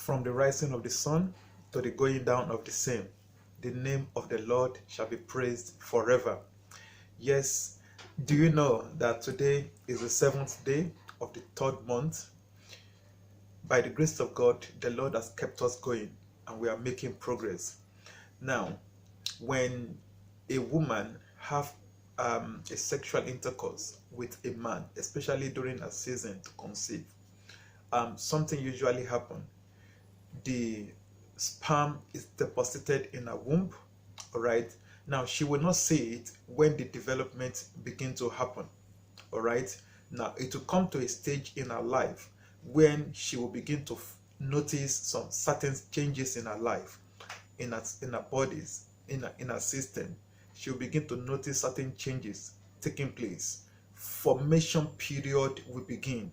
from the rising of the sun to the going down of the same. The name of the Lord shall be praised forever. Yes, do you know that today is the seventh day of the third month? By the grace of God, the Lord has kept us going and we are making progress. Now, when a woman have a sexual intercourse with a man, especially during a season to conceive, something usually happens. The sperm is deposited in her womb. All right, now she will not see it when the development begin to happen. All right, now it will come to a stage in her life when she will begin to notice some certain changes in her life, in her bodies, in her system. She will begin to notice certain changes taking place. Formation period will begin,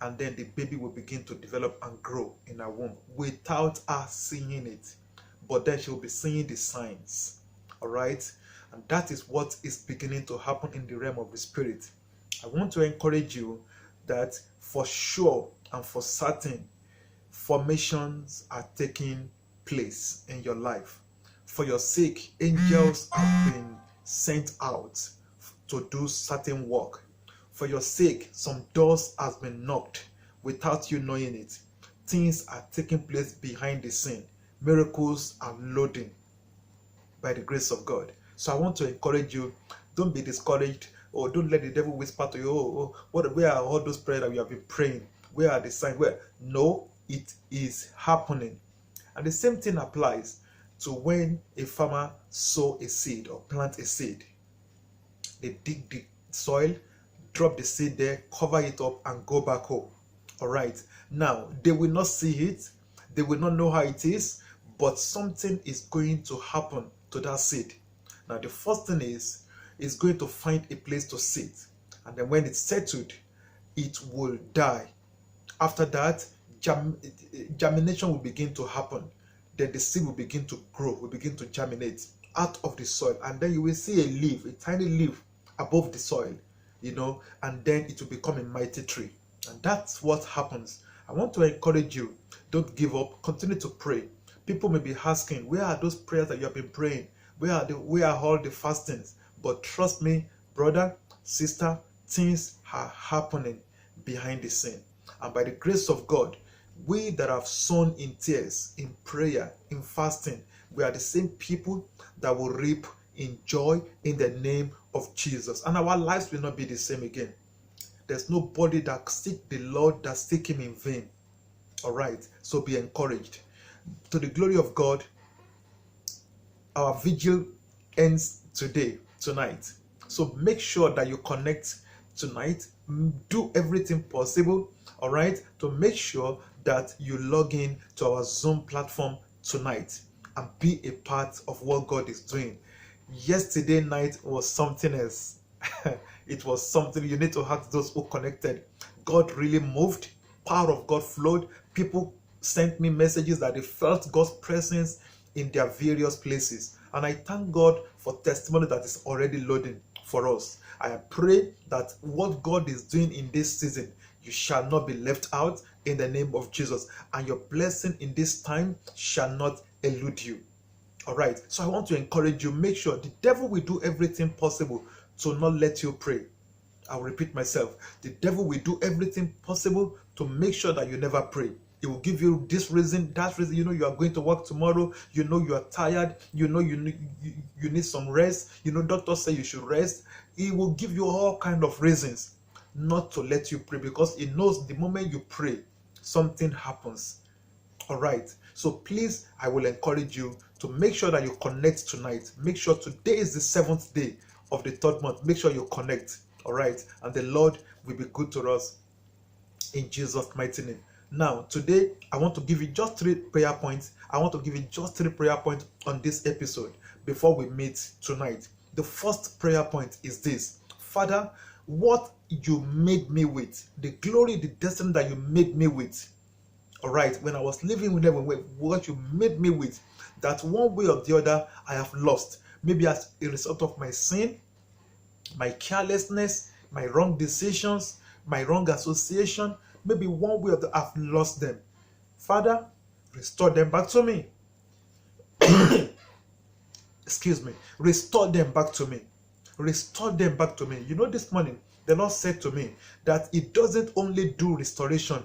and then the baby will begin to develop and grow in her womb without her seeing it. But then she will be seeing the signs. All right, and that is what is beginning to happen in the realm of the spirit. I want to encourage you that for sure and for certain, formations are taking place in your life. For your sake, angels have been sent out to do certain work. For your sake, some doors has been knocked without you knowing it. Things are taking place behind the scene. Miracles are loading by the grace of God. So I want to encourage you, don't be discouraged, or don't let the devil whisper to you, where are all those prayers that you have been praying? Where are the signs? Where? No, it is happening. And the same thing applies to when a farmer sow a seed or plant a seed. They dig the soil, drop the seed there, cover it up, and go back home. All right. Now, they will not see it. They will not know how it is, but something is going to happen to that seed. Now, the first thing is going to find a place to sit. And then when it's settled, it will die. After that, germination will begin to happen. Then the seed will begin to grow, will begin to germinate out of the soil. And then you will see a leaf, a tiny leaf above the soil, and then it will become a mighty tree. And that's what happens. I want to encourage you, don't give up, continue to pray. People may be asking, where are those prayers that you have been praying? Where are all the fastings? But trust me, brother, sister, things are happening behind the scene. And by the grace of God, we that have sown in tears, in prayer, in fasting, we are the same people that will reap in joy in the name of Jesus. And our lives will not be the same again. There's nobody that seek the Lord that seek him in vain. All right, so be encouraged. To the glory of God, our vigil ends tonight. So make sure that you connect tonight. Do everything possible, all right, to make sure that you log in to our Zoom platform tonight and be a part of what God is doing. Yesterday night was something else. It was something. You need to ask those who connected. God really moved. Power of God flowed. People sent me messages that they felt God's presence in their various places. And I thank God for testimony that is already loading for us. I pray that what God is doing in this season, you shall not be left out in the name of Jesus. And your blessing in this time shall not elude you. All right. So I want to encourage you, make sure the devil will do everything possible to not let you pray. I'll repeat myself. The devil will do everything possible to make sure that you never pray. He will give you this reason, that reason. You are going to work tomorrow. You are tired. You need some rest. Doctor say you should rest. He will give you all kind of reasons not to let you pray, because he knows the moment you pray, something happens. All right. So please, I will encourage you to make sure that you connect tonight. Make sure today is the 7th day of the 3rd month. Make sure you connect. All right. And the Lord will be good to us in Jesus' mighty name. Now, today, I want to give you just 3 prayer points. I want to give you just 3 prayer points on this episode before we meet tonight. The first prayer point is this: Father, what you made me with, the glory, the destiny that you made me with, all right, when I was living with them, what you made me with, that one way or the other I have lost, maybe as a result of my sin, my carelessness, my wrong decisions, my wrong association, maybe one way or the other I've lost them. Father, Restore them back to me. Excuse me. Restore them back to me. Restore them back to me. You know, this morning, the Lord said to me that He doesn't only do restoration,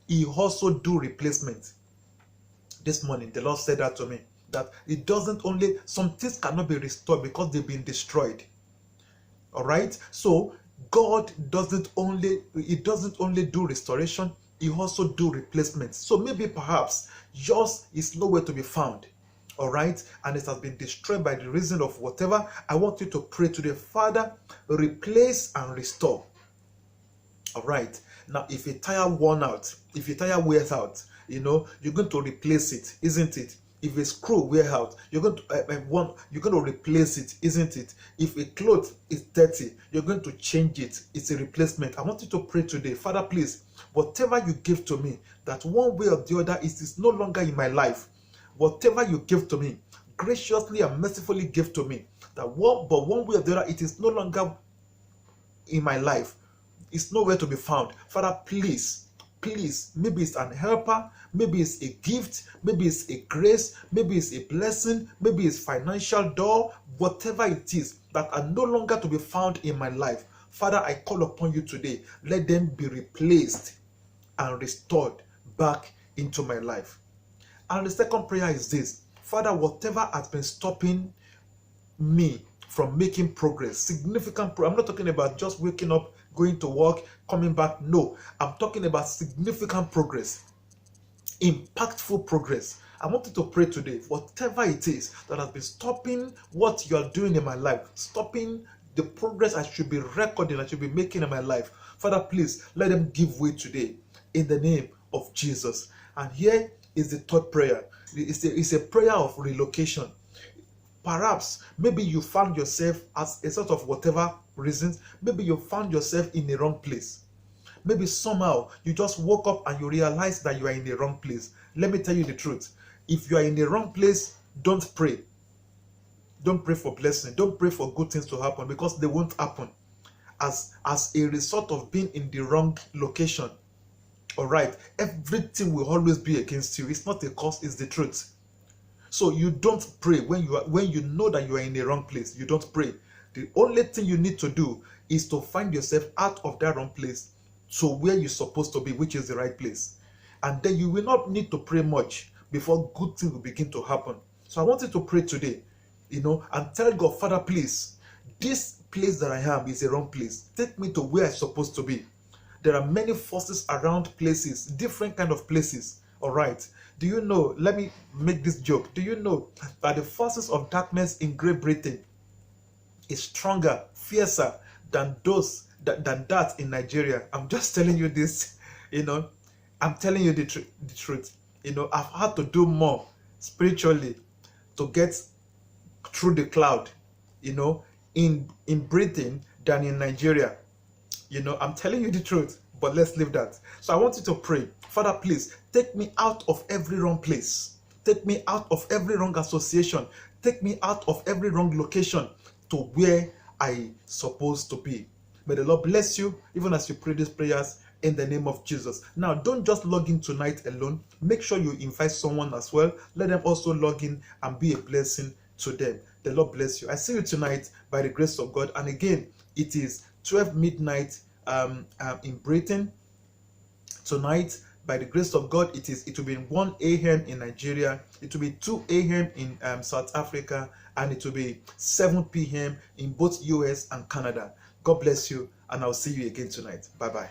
He also do replacement. This morning, the Lord said that to me, that it doesn't only, some things cannot be restored because they've been destroyed. All right? So, God doesn't only do restoration, He also do replacement. So maybe perhaps yours is nowhere to be found. All right, and it has been destroyed by the reason of whatever. I want you to pray to the Father, replace and restore. All right, now if a tire worn out, if a tire wears out, you know, you're going to replace it, isn't it? If a screw wears out, you're going to replace it, isn't it? If a cloth is dirty, you're going to change it. It's a replacement. I want you to pray today, Father, please, whatever you give to me, that one way or the other it is no longer in my life. Whatever you give to me, graciously and mercifully give to me. But one way or the other, it is no longer in my life. It's nowhere to be found. Father, please, maybe it's an helper, maybe it's a gift, maybe it's a grace, maybe it's a blessing, maybe it's financial door, whatever it is that are no longer to be found in my life. Father, I call upon you today. Let them be replaced and restored back into my life. And the second prayer is this: Father, whatever has been stopping me from making progress, significant progress. I'm not talking about just waking up, going to work, coming back. No, I'm talking about significant progress, impactful progress. I want you to pray today, whatever it is that has been stopping what you are doing in my life, stopping the progress I should be recording, I should be making in my life. Father, please let them give way today in the name of Jesus. And here is the third prayer. It's a prayer of relocation. Perhaps, maybe you found yourself as a sort of whatever reasons, maybe you found yourself in the wrong place. Maybe somehow you just woke up and you realize that you are in the wrong place. Let me tell you the truth. If you are in the wrong place, don't pray. Don't pray for blessing. Don't pray for good things to happen, because they won't happen as a result of being in the wrong location. All right, everything will always be against you. It's not a cause, it's the truth. So you don't pray when you know that you are in the wrong place. You don't pray. The only thing you need to do is to find yourself out of that wrong place to where you're supposed to be, which is the right place. And then you will not need to pray much before good things will begin to happen. So I want you to pray today, and tell God, Father, please, this place that I am is a wrong place. Take me to where I'm supposed to be. There are many forces around places, different kind of places. All right. Do you know, let me make this joke. Do you know that the forces of darkness in Great Britain is stronger, fiercer than that in Nigeria? I'm just telling you this, I'm telling you the truth. I've had to do more spiritually to get through the cloud, in Britain than in Nigeria. I'm telling you the truth, but let's leave that. So I want you to pray. Father, please, take me out of every wrong place. Take me out of every wrong association. Take me out of every wrong location to where I'm supposed to be. May the Lord bless you, even as you pray these prayers in the name of Jesus. Now, don't just log in tonight alone. Make sure you invite someone as well. Let them also log in and be a blessing to them. The Lord bless you. I see you tonight by the grace of God. And again, it is 12 midnight in Britain. Tonight, by the grace of God, it will be 1 a.m. in Nigeria. It will be 2 a.m. in South Africa, and it will be 7 p.m. in both US and Canada. God bless you, and I'll see you again tonight. Bye-bye.